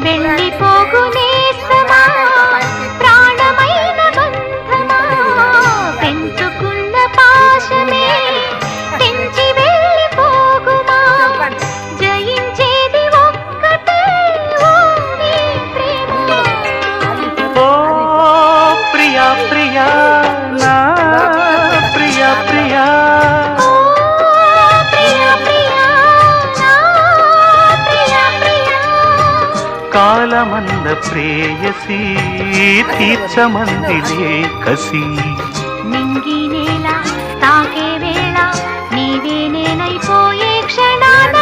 వెళ్ళిపోగు నేస్తమా ప్రాణమైన బంధమా పెంచుకున్న పాశమే తెంచి వెళ్ళిపోగుమా జయించేది ఒక్కటే ఓ నీ ప్రేమ. ఓ ప్రియా ప్రియా నా ప్రియా ప్రియా ఓ ప్రియా ప్రియా నా ప్రియా ప్రియా. కాలమన్న ప్రేయసి తీర్చమందిలే కసి నింగి నేల తాకే వేళ నీవే నేనైపోయే క్షణాన